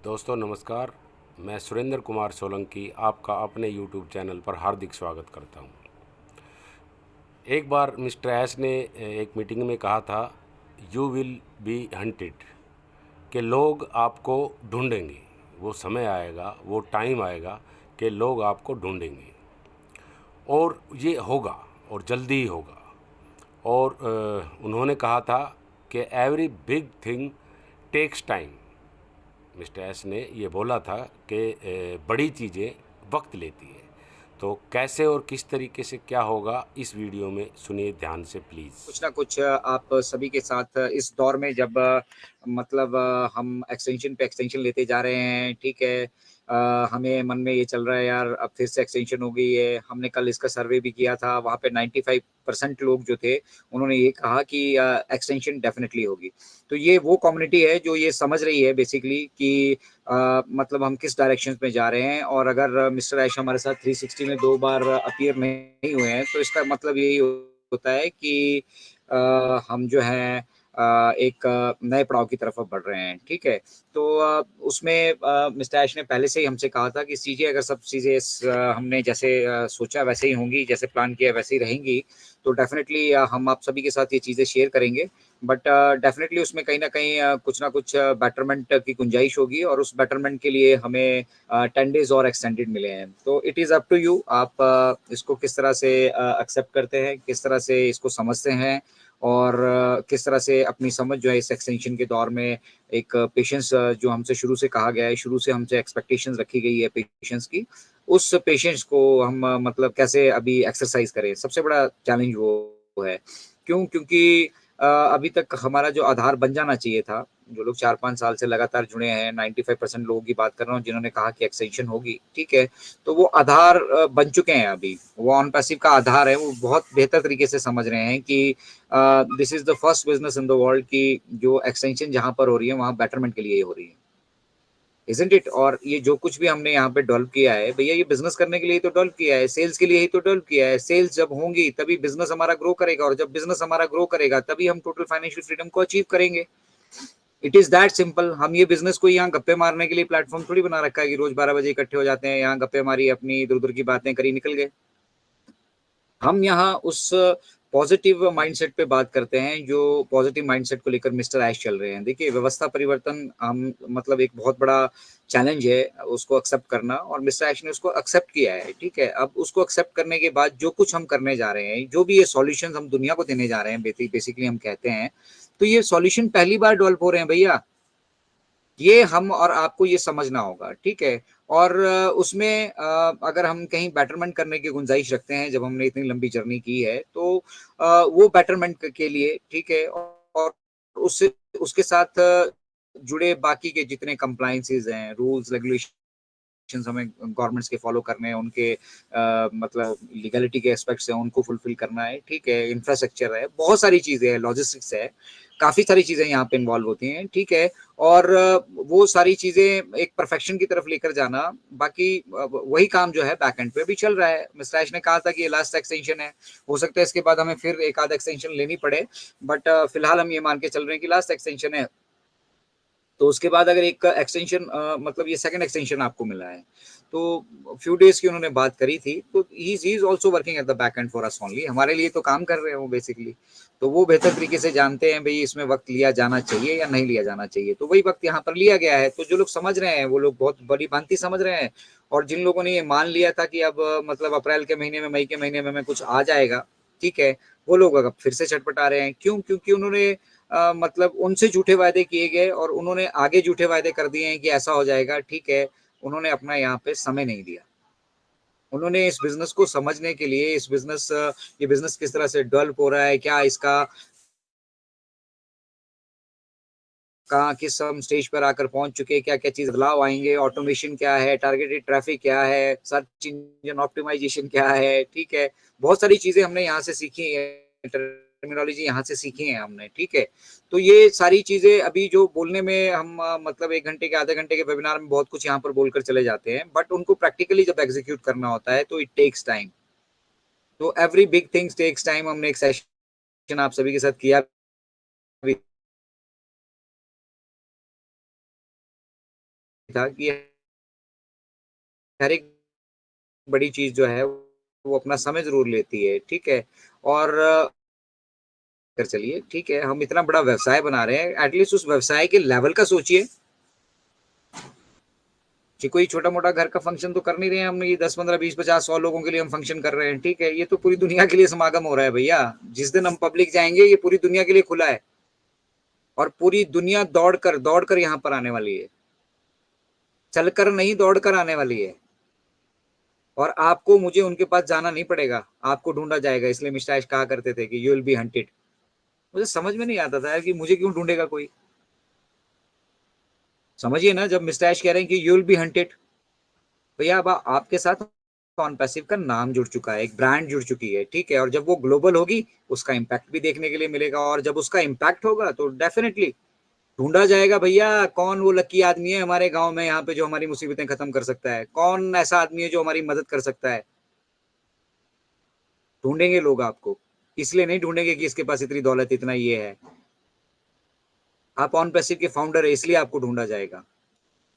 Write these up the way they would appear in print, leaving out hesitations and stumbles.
दोस्तों नमस्कार। मैं सुरेंद्र कुमार सोलंकी आपका अपने YouTube चैनल पर हार्दिक स्वागत करता हूं। एक बार मिस्टर ऐश ने एक मीटिंग में कहा था, यू विल बी हंटेड, कि लोग आपको ढूंढेंगे। वो समय आएगा, वो टाइम आएगा कि लोग आपको ढूंढेंगे और ये होगा और जल्दी ही होगा। और उन्होंने कहा था कि every big thing takes time. Mister S ने ये बोला था कि बड़ी चीज़ें वक्त लेती है। तो कैसे और किस तरीके से क्या होगा, इस वीडियो में सुनिए ध्यान से प्लीज़। कुछ ना कुछ आप सभी के साथ इस दौर में जब मतलब हम एक्सटेंशन पे एक्सटेंशन लेते जा रहे हैं, ठीक है। हमें मन में ये चल रहा है यार अब फिर से एक्सटेंशन हो गई है। हमने कल इसका सर्वे भी किया था, वहाँ पे 95% लोग जो थे उन्होंने ये कहा कि एक्सटेंशन डेफिनेटली होगी। तो ये वो कम्युनिटी है जो ये समझ रही है बेसिकली कि मतलब हम किस डायरेक्शन में जा रहे हैं। और अगर मिस्टर ऐश हमारे साथ 360 में 2 बार अपीयर नहीं हुए हैं तो इसका मतलब यही होता है कि हम जो हैं एक नए पड़ाव की तरफ अब बढ़ रहे हैं, ठीक है। तो उसमें मिस्टर ऐश ने पहले से ही हमसे कहा था कि चीज़ें अगर सब चीज़ें हमने जैसे सोचा वैसे ही होंगी, जैसे प्लान किया वैसे ही रहेंगी, तो डेफ़िनेटली हम आप सभी के साथ ये चीज़ें शेयर करेंगे। बट डेफ़िनेटली उसमें कहीं न कहीं कुछ ना कुछ बेटरमेंट की गुंजाइश होगी और उस बेटरमेंट के लिए हमें 10 डेज़ और एक्सटेंडेड मिले हैं। तो it is up to you, आप इसको किस तरह से एक्सेप्ट करते हैं, किस तरह से इसको समझते हैं और किस तरह से अपनी समझ जो है इस एक्सटेंशन के दौर में एक पेशेंस जो हमसे शुरू से कहा गया है, शुरू से हमसे एक्सपेक्टेशंस रखी गई है पेशेंस की, उस पेशेंस को हम मतलब कैसे अभी एक्सरसाइज़ करें, सबसे बड़ा चैलेंज वो है। क्यों? क्योंकि अभी तक हमारा जो आधार बन जाना चाहिए था, जो लोग 4-5 साल से लगातार जुड़े हैं, 95% लोगों की बात कर रहा हूँ जिन्होंने कहा कि एक्सटेंशन होगी, ठीक है। तो वो आधार बन चुके हैं अभी, वो ऑन पैसिव का आधार है, वो बहुत बेहतर तरीके से समझ रहे हैं कि this is the first business in the world कि जो एक्सटेंशन जहाँ पर हो रही है, वहाँ बेटरमेंट के लिए ही हो रही है। Isn't it? और ये जो कुछ भी हमने यहाँ पे डेवलप किया है, भैया ये बिज़नेस करने के लिए ही तो डेवलप किया है, सेल्स के लिए ही तो डेवलप किया है। सेल्स जब होंगी तभी बिज़नेस हमारा ग्रो करेगा और जब बिज़नेस हमारा ग्रो करेगा तभी हम टोटल फाइनेंशियल फ्रीडम को अचीव करेंगे। It is that simple. हम ये बिज़नेस कोई यहाँ गप्पे मारने के लिए प्लेटफ़ॉर्म थोड़ी बना रखा है कि रोज़ 12 बजे इकट्ठे हो जाते हैं, यहाँ गप्पे मारी, अपनी इधर-उधर की बातें करी, निकल गए। हम यहाँ उस पॉज़िटिव माइंडसेट पे बात करते हैं, जो पॉज़िटिव माइंडसेट को लेकर मिस्टर ऐश चल रहे हैं। देखिए, व्यवस्था परिवर्तन हम मतलब एक बहुत बड़ा चैलेंज है उसको एक्सेप्ट करना और मिस्टर ऐश ने उसको एक्सेप्ट किया है, ठीक है? अब उसको एक्सेप्ट करने के बाद जो कुछ हम करने जा रहे हैं, जो भी ये सॉल्यूशंस हम दुनिया को देने जा रहे हैं, बेसिकली हम कहते हैं, तो ये सॉल्यूशन पहली बार डेवलप हो रहे हैं भैया। ये हम और आपको ये समझना होगा, ठीक है? और उसमें अगर हम कहीं बेटरमेंट करने की गुंजाइश रखते हैं, जब हमने इतनी लंबी जर्नी की है, तो वो बेटरमेंट के लिए, ठीक है? और उससे उसके साथ जुड़े बाकी के जितने कंप्लायंसेस हैं, रूल्स, रेगुलेशंस हमें गवर्नमेंट्स के फॉलो करने हैं, उनके मतलब लीगैलिटी के एस्पेक्ट्स हैं, उनको फुलफिल करना है, ठीक है? इंफ्रास्ट्रक्चर है, बहुत सारी चीज़ें हैं, लॉजिस्टिक्स है, काफ़ी सारी चीज़ें यहाँ पे इन्वॉल्व होती हैं, ठीक है? और वो सारी चीज़ें एक परफेक्शन की तरफ लेकर जाना, बाकी वही काम जो है बैक एंड पे भी चल रहा है। मिस्टर ऐश ने कहा था कि ये लास्ट एक्सटेंशन है, हो सकता है इसके बाद हमें फिर एक आध एक्सटेंशन लेनी पड़े, बट फिलहाल हम ये मान के चल रहे हैं कि लास्ट एक्सटेंशन है। तो उसके बाद अगर एक एक्सटेंशन मतलब ये सेकंड एक्सटेंशन आपको मिला है, तो फ्यू डेज़ की उन्होंने बात करी थी, तो he is also working at the back and for us only, हमारे लिए तो काम कर रहे हैं वो बेसिकली। तो वो बेहतर तरीके से जानते हैं भई इसमें वक़्त लिया जाना चाहिए या नहीं लिया जाना चाहिए, तो वही वक़्त यहाँ पर लिया गया है। तो जो लोग समझ रहे हैं, वो लोग बहुत भली-भाँति समझ रहे हैं और जिन लोगों ने ये मान लिया था कि अब मतलब अप्रैल के महीने में, मई के महीने में हमें कुछ आ जाएगा, ठीक है? वो लोग अब फिर से छटपटा रहे हैं। क्यों? क्योंकि उन्होंने मतलब उनसे झूठे वायदे किए गए और उन्होंने आगे झूठे वायदे कर दिए हैं कि ऐसा हो जाएगा, ठीक है। उन्होंने अपना यहाँ पे समय नहीं दिया। उन्होंने इस बिज़नेस को समझने के लिए ये बिज़नेस किस तरह से डेवलप हो रहा है, क्या इसका कहाँ किस हम स्टेज पर आकर पहुँच चुके हैं, क्या-क्या चीज़ बदलाव आएँगे, ऑटोमेशन क्या है, टारगेटेड ट्रैफ़िक क्या है, सर्च इंजन ऑप्टिमाइज़ेशन क्या है, ठीक है। बहुत सारी चीज़ें हमने यहाँ से सीखी हैं, टर्मिनोलॉजी यहाँ से सीखी है हमने, ठीक है। तो ये सारी चीज़ें अभी जो बोलने में हम मतलब 1 घंटे के, आधे घंटे के वेबिनार में बहुत कुछ यहाँ पर बोलकर चले जाते हैं, बट उनको प्रैक्टिकली जब एग्ज़ीक्यूट करना होता है, तो इट टेक्स टाइम। तो every big things takes time हमने एक सेशन आप सभी के साथ किया भी था कि हर एक बड़ी चीज़ जो है वो अपना समय ज़रूर लेती है, ठीक है? और कर चलिए, ठीक है, हम इतना बड़ा व्यवसाय बना रहे हैं, एटलीस्ट उस व्यवसाय के लेवल का सोचिए कि कोई छोटा-मोटा घर का फंक्शन तो कर नहीं रहे हैं हम, ये 10, 15, 20, 50, 100 लोगों के लिए हम फंक्शन कर रहे हैं, ठीक है? ये तो पूरी दुनिया के लिए समागम हो रहा है भैया। जिस दिन हम पब्लिक जाएँगे, ये पूरी दुनिया के लिए खुला है और पूरी दुनिया दौड़ कर यहाँ पर आने वाली है। चलकर नहीं, दौड़ कर आने वाली है। और आपको मुझे उनके पास जाना नहीं पड़ेगा, आपको ढूँढा जाएगा। इसलिए मिस्टर ऐश कहा करते थे कि यू विल बी हंटेड। मुझे समझ में नहीं आता था यार कि मुझे क्यों ढूँढेगा कोई? समझिए ना, जब मिस्टर ऐश कह रहे हैं कि यू विल बी हंटेड, भैया अब आपके साथ ऑन पैसिव का नाम जुड़ चुका है, एक ब्रांड जुड़ चुकी है, ठीक है? और जब वो ग्लोबल होगी, उसका इम्पैक्ट भी देखने के लिए मिलेगा और जब उसका इम्पैक्ट होगा तो डेफिनिटली ढूंढा जाएगा भैया कौन वो लकी आदमी है हमारे गांव में यहाँ पे जो हमारी मुसीबतें खत्म कर सकता है, कौन ऐसा आदमी है जो हमारी मदद कर सकता है। ढूंढेंगे लोग आपको, इसलिए नहीं ढूंढेंगे कि इसके पास इतनी दौलत, इतना ये है। आप ऑन पैसिव के फाउंडर है, इसलिए आपको ढूंढा जाएगा।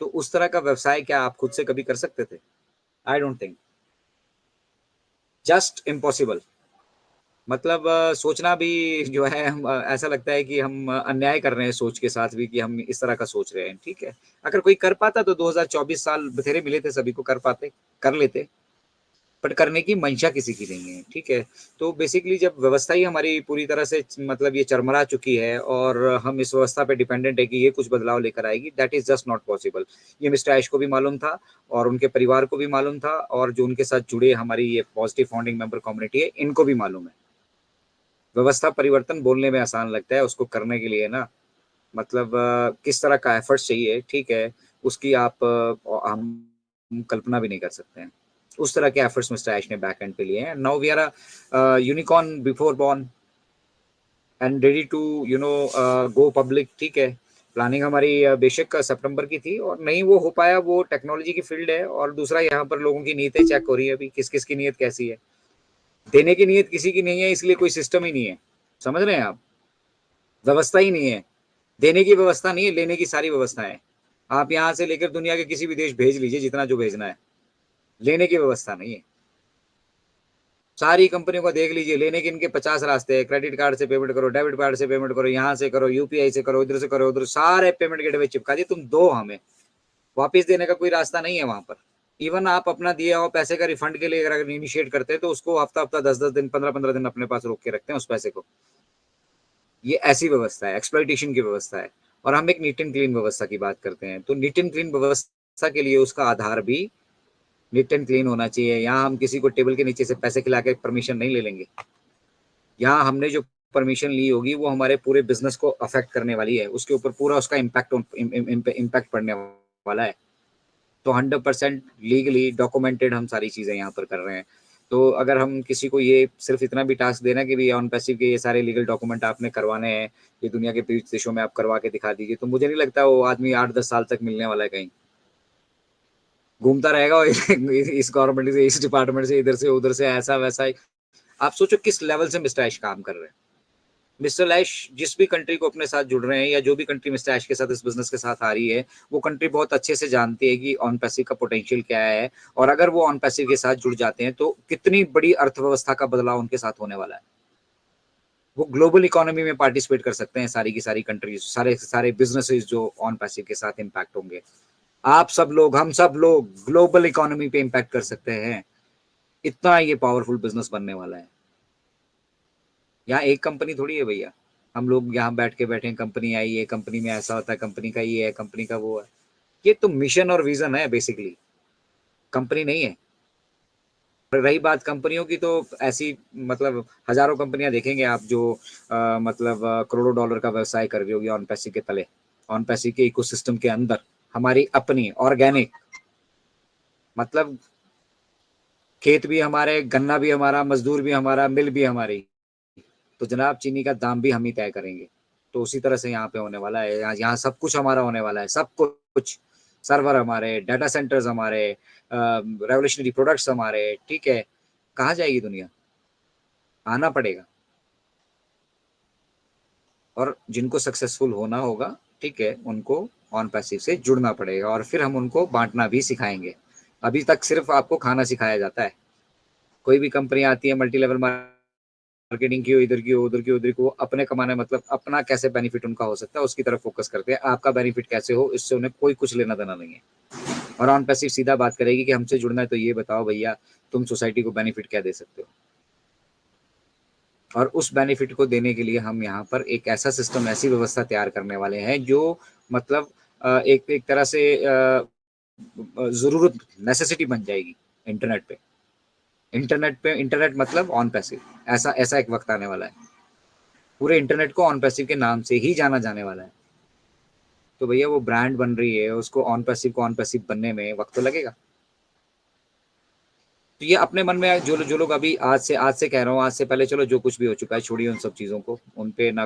तो उस तरह का व्यवसाय क्या आप खुद से कभी कर सकते थे? I don't think, just impossible. मतलब सोचना भी जो है ऐसा लगता है कि हम अन्याय कर रहे हैं सोच के साथ भी कि हम इस तरह का सोच रहे हैं, ठीक है? अगर कोई कर पाता तो 2024 साल बथेरे मिले थे सभी को, कर पाते, कर लेते, बट करने की मंशा किसी की नहीं है, ठीक है? तो बेसिकली जब व्यवस्था ही हमारी पूरी तरह से मतलब ये चरमरा चुकी है और हम इस व्यवस्था पे डिपेंडेंट है कि ये कुछ बदलाव लेकर आएगी, that is just not possible. ये मिस्टर ऐश को भी मालूम था और उनके परिवार को भी मालूम था और जो उनके साथ जुड़े हमारी ये पॉजिटिव फाउंडिंग मेंबर कम्युनिटी है, इनको भी मालूम है। व्यवस्था परिवर्तन बोलने में आसान लगता है, उसको करने के लिए ना मतलब किस तरह का एफर्ट्स चाहिए, ठीक है? उसकी आप हम कल्पना भी नहीं कर सकते हैं। उस तरह के एफर्ट्स मिस्टर ऐश ने बैक एंड पे लिए हैं। Now we are a unicorn before born and ready to go public, ठीक है? प्लानिंग हमारी बेशक सितंबर की थी और नहीं वो हो पाया, वो टेक्नोलॉजी की फील्ड है और दूसरा यहाँ पर लोगों की नीयतें चेक हो रही है अभी, किस-किस की नीयत कैसी है। देने की नीयत किसी की नहीं है, इसलिए कोई सिस्टम ही नहीं है। समझ रहे हैं आप? व्यवस्था ही नहीं है। देने की व्यवस्था नहीं है, लेने की सारी व्यवस्था है। आप यहाँ से लेकर दुनिया के किसी भी देश भेज लीजिए जितना जो भेजना है, लेने की व्यवस्था नहीं है। सारी कंपनियों को देख लीजिए, लेने के इनके 50 रास्ते हैं। क्रेडिट कार्ड से पेमेंट करो, डेबिट कार्ड से पेमेंट करो, यहाँ से करो, यूपीआई से करो, इधर से करो, उधर सारे पेमेंट गेटवे चिपका दिए, तुम दो हमें। वापिस देने का कोई रास्ता नहीं है वहां पर। इवन आप अपना दिया हुआ पैसे का रिफंड के लिए अगर इनिशिएट करते हैं तो उसको हफ्ता हफ्ता 10-10 दिन 15-15 दिन अपने पास रोक के रखते हैं उस पैसे को। ये ऐसी व्यवस्था है, एक्सप्लॉइटेशन की व्यवस्था है। और हम एक नीट एंड क्लीन व्यवस्था की बात करते हैं, तो नीट एंड क्लीन व्यवस्था के लिए उसका आधार भी नीट एंड क्लीन होना चाहिए। यहाँ हम किसी को टेबल के नीचे से पैसे खिला के परमिशन नहीं ले लेंगे। यहाँ हमने जो परमिशन ली होगी वो हमारे पूरे बिजनेस को अफेक्ट करने वाली है, उसके ऊपर पूरा उसका इम्पैक्ट पड़ने वाला है। तो 100% लीगली डॉक्यूमेंटेड हम सारी चीज़ें यहाँ पर कर रहे हैं। तो अगर हम किसी को ये सिर्फ इतना भी टास्क देना कि भी ऑन पैसिव के ये सारे लीगल डॉक्यूमेंट आपने करवाने हैं, ये दुनिया के 20 देशों में आप करवा के दिखा दीजिए, तो मुझे नहीं लगता वो आदमी 8-10 साल तक मिलने वाला है कहीं। घूमता रहेगा और इस गवर्नमेंट से, इस डिपार्टमेंट से, इधर से उधर से, ऐसा वैसा। आप सोचो किस लेवल से मिस्टर ऐश काम कर रहे हैं। मिस्टर ऐश जिस भी कंट्री को अपने साथ जुड़ रहे हैं या जो भी कंट्री मिस्टर ऐश के साथ इस बिजनेस के साथ आ रही है, वो कंट्री बहुत अच्छे से जानती है कि ऑन पैसिव का पोटेंशियल क्या है और अगर वो ऑन पैसिव के साथ जुड़ जाते हैं तो कितनी बड़ी अर्थव्यवस्था का बदलाव उनके साथ होने वाला है। वो ग्लोबल इकोनॉमी में पार्टिसिपेट कर सकते हैं, सारी की सारी कंट्रीज, सारे सारे बिजनेसेस जो ऑन पैसिव के साथ इम्पैक्ट होंगे। आप सब लोग, हम सब लोग ग्लोबल इकोनॉमी पे इम्पैक्ट कर सकते हैं। इतना ये पावरफुल बिजनेस बनने वाला है। यहाँ एक कंपनी थोड़ी है भैया, हम लोग यहाँ बैठ के बैठे, कंपनी आई है, कंपनी में ऐसा होता है, कंपनी का ये है, कंपनी का वो है। ये तो मिशन और विजन है बेसिकली, कंपनी नहीं है। रही बात कंपनियों की, तो ऐसी मतलब हजारों कंपनियां देखेंगे आप जो मतलब करोड़ों डॉलर का व्यवसाय कर रही होगी ऑन पैसिव के तले, ऑन पैसिव के इकोसिस्टम के अंदर। हमारी अपनी ऑर्गेनिक, मतलब खेत भी हमारे, गन्ना भी हमारा, मजदूर भी हमारा, मिल भी हमारी। तो जनाब चीनी का दाम भी हम ही तय करेंगे। तो उसी तरह से यहाँ पे होने वाला है, यहाँ सब कुछ हमारा होने वाला है, सब कुछ। सर्वर हमारे, डाटा सेंटर्स हमारे, रेवोल्यूशनरी प्रोडक्ट्स हमारे, ठीक है? कहाँ जाएगी दुनिया? आना पड़ेगा। और जिनको सक्सेसफुल होना होगा ठीक है, उनको ऑन पैसिव से जुड़ना पड़ेगा और फिर हम उनको बाँटना भी सिखाएँगे। अभी तक सिर्फ़ आपको खाना सिखाया जाता है। कोई भी कंपनी आती है मल्टी लेवल मार्केटिंग की हो, इधर की हो, उधर की हो, उधर की हो, अपने कमाना मतलब अपना कैसे बेनिफिट उनका हो सकता है, उसकी तरफ फ़ोकस करते हैं। आपका बेनिफिट कैसे हो, इससे उन्हें कोई कुछ लेना-देना नहीं है। और ऑन पैसिव सीधा बात करेगी कि हमसे जुड़ना है तो ये बताओ भैया, तुम सोसाइटी को बेनिफिट क्या दे सकते हो? और उस बेनिफिट को देने के लिए हम यहाँ पर एक ऐसा सिस्टम, ऐसी व्यवस्था तैयार करने वाले हैं जो मतलब एक एक तरह से ज़रूरत नेसेसिटी बन जाएगी इंटरनेट पे। इंटरनेट मतलब ऑन पैसिव, ऐसा ऐसा एक वक़्त आने वाला है। पूरे इंटरनेट को ऑन पैसिव के नाम से ही जाना जाने वाला है। तो भैया वो ब्रांड बन रही है, उसको ऑन पैसिव को ऑन पैसिव बनने में वक़्त तो लगेगा। तो ये अपने मन में जो लोग अभी आज से कह रहा हूँ, आज से पहले चलो जो कुछ भी हो चुका है, छोड़िए उन सब चीज़ों को। उन पे ना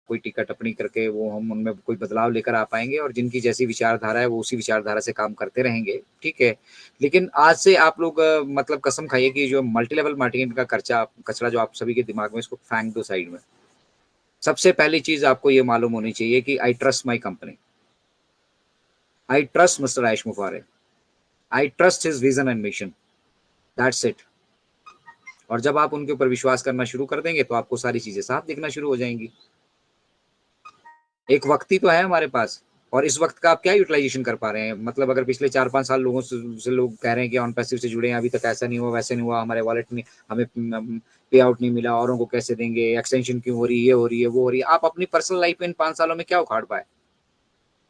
कोई टीका-टप्पणी करके वो हम उनमें कोई बदलाव लेकर आ पाएँगे और जिनकी जैसी विचारधारा है, वो उसी विचारधारा से काम करते रहेंगे, ठीक है। लेकिन आज से आप लोग मतलब कसम खाइए कि जो मल्टी लेवल मार्केटिंग का कचरा जो आप सभी के दिमाग में, इसको फेंक दो साइड में। सबसे पहली चीज़ आपको ये मालूम होनी चाहिए कि I trust my company. I trust mister Ayush मुफारे। I trust his vision and mission. That's it. और जब आप उनके ऊपर विश्वास करना शुरू कर देंगे तो आपको सारी चीज़ें साफ दिखना शुरू हो जाएँगी। एक वक़्त ही तो है हमारे पास और इस वक़्त का आप क्या यूटिलाइज़ेशन कर पा रहे हैं? मतलब अगर पिछले 4-5 साल लोगों से लोग कह रहे हैं कि ऑन पैसिव से जुड़े हैं, अभी तक ऐसा नहीं हुआ, वैसे नहीं हुआ, हमारे वॉलेट में हमें पे आउट नहीं मिला, औरों को कैसे देंगे, एक्सटेंशन क्यों हो रही है, ये हो रही है, वो हो रही है। आप अपनी पर्सनल लाइफ़ में इन 5 सालों में क्या उखाड़ पाए?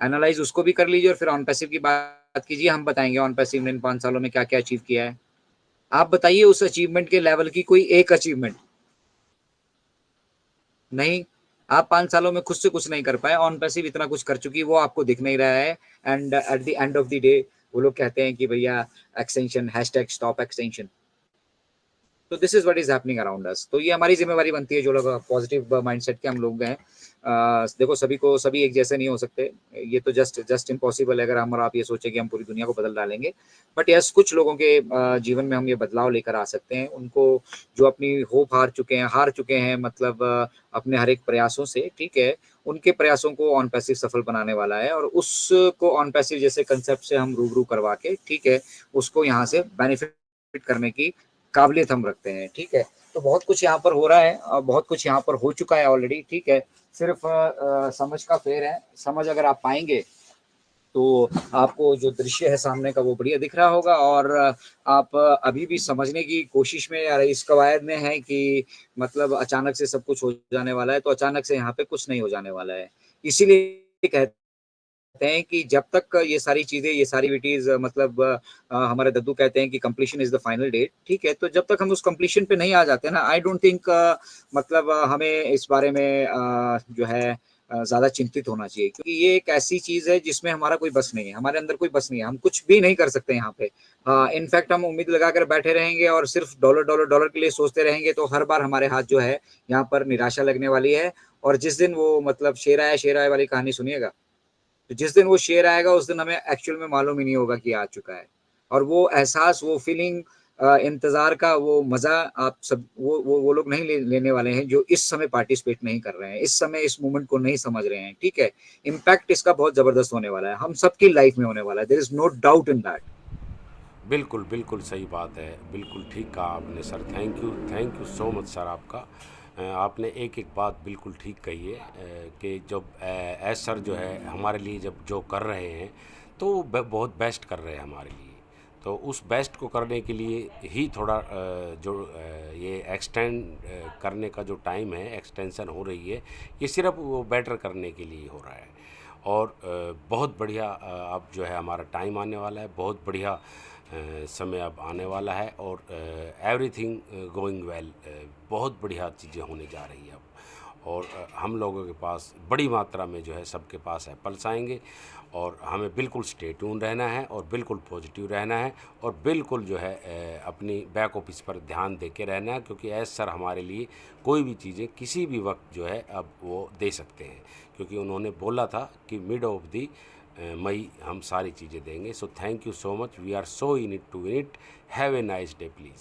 एनालाइज़ उसको भी कर लीजिए और फिर ऑन पैसिव की बात कीजिए, हम बताएँगे ऑन पैसिव ने इन 5 सालों में क्या-क्या अचीव किया है। आप बताइए उस अचीवमेंट के लेवल की कोई एक अचीवमेंट। नहीं, आप 5 सालों में खुद से कुछ नहीं कर पाए, ऑन पैसिव इतना कुछ कर चुकी है, वो आपको दिख नहीं रहा है and at the end of the day वो लोग कहते हैं कि भैया एक्सटेंशन हैशटैग स्टॉप एक्सटेंशन। तो this is what is happening around us. तो ये हमारी ज़िम्मेवारी बनती है जो लोग पॉज़िटिव माइंडसेट के हम लोग हैं। देखो सभी एक जैसे नहीं हो सकते। ये तो जस्ट जस्ट इम्पॉसिबल है अगर हम और आप ये सोचें कि हम पूरी दुनिया को बदल डालेंगे। बट येस कुछ लोगों के जीवन में हम ये बदलाव लेकर आ सकते हैं। उनको जो अपनी होप हार चुके हैं मतलब अपने हर एक प्रयासों से, ठीक है? उनके प्रयासों को ऑन पैसिव सफल बनाने वाला है और उसको ऑन पैसिव जैसे कांसेप्ट से हम रूबरू करवा के, ठीक है? उसको यहाँ से बेनिफिट करने की काबिलियत हम रखते हैं, ठीक है? तो बहुत कुछ यहाँ पर हो रहा है बहुत कुछ यहाँ पर हो चुका है ऑलरेडी, ठीक है? सिर्फ़ समझ का फेर है, समझ अगर आप पाएँगे, तो आपको जो दृश्य है सामने का वो बढ़िया दिख रहा होगा और आप अभी भी समझने की कोशिश में या इस कवायद में हैं कि मतलब अचानक से सब कुछ हो जाने वाला है, तो अचानक से यहाँ पे कुछ नहीं हो जाने वाला है। इसीलिए कहते हैं कि जब तक ये सारी चीज़ें, ये सारी एक्टिविटीज़ मतलब हमारे दद्दू कहते हैं कि completion is the final date, ठीक है? तो जब तक हम उस कंप्लीशन पे नहीं आ जाते ना, आई डोंट थिंक मतलब हमें इस बारे में जो है ज़्यादा चिंतित होना चाहिए क्योंकि ये एक ऐसी चीज़ है जिसमें हमारा कोई बस नहीं है, हमारे अंदर कोई बस नहीं है, हम कुछ भी नहीं कर सकते यहाँ पे। इनफैक्ट हम उम्मीद लगाकर बैठे रहेंगे और सिर्फ़ डॉलर, डॉलर, डॉलर के लिए सोचते रहेंगे, तो हर बार हमारे हाथ जो है, यहाँ पर निराशा लगने वाली है और जिस दिन वो मतलब शेर आया वाली कहानी सुनिएगा? तो जिस दिन वो शेर आएगा उस दिन हमें एक्चुअल में मालूम ही नहीं होगा कि आ चुका है। और वो एहसास, वो फीलिंग इंतज़ार का वो मज़ा आप सब वो लोग नहीं लेने वाले हैं जो इस समय पार्टिसिपेट नहीं कर रहे हैं, इस समय इस मोमेंट को नहीं समझ रहे हैं, ठीक है? इम्पैक्ट इसका बहुत ज़बरदस्त होने वाला है, हम सबकी लाइफ़ में होने वाला है, there is no doubt in that. बिल्कुल, बिल्कुल सही बात है। बिल्कुल ठीक कहा आपने sir. Thank you so much sir आपका। आपने एक-एक बात बिल्कुल ठीक कही है कि जब एज़ सर जो है हमारे लिए जब जो कर रहे हैं, तो वो बहुत बेस्ट कर रहे हैं हमारे लिए। तो उस बेस्ट को करने के लिए ही थोड़ा ये एक्सटेंड करने का जो टाइम है, एक्सटेंशन हो रही है, ये सिर्फ़ वो बेटर करने के लिए हो रहा है। और बहुत बढ़िया अब जो है हमारा टाइम आने वाला है, बहुत बढ़िया समय अब आने वाला है और एवरीथिंग गोइंग वेल, बहुत बढ़िया चीज़ें होने जा रही है अब। और हम लोगों के पास बड़ी मात्रा में जो है सबके पास एप्पल्स आएंगे और हमें बिल्कुल स्टे ट्यून रहना है और बिल्कुल पॉजिटिव रहना है और बिल्कुल जो है अपनी बैक ऑफिस पर ध्यान दे के रहना है क्योंकि एज सर हमारे लिए कोई भी चीज़ें किसी भी वक्त जो है अब वो दे सकते हैं क्योंकि उन्होंने बोला था कि मिड ऑफ दी मई हम सारी चीज़ें देंगे। So thank you so much, we are so in it to win it. Have a nice day please.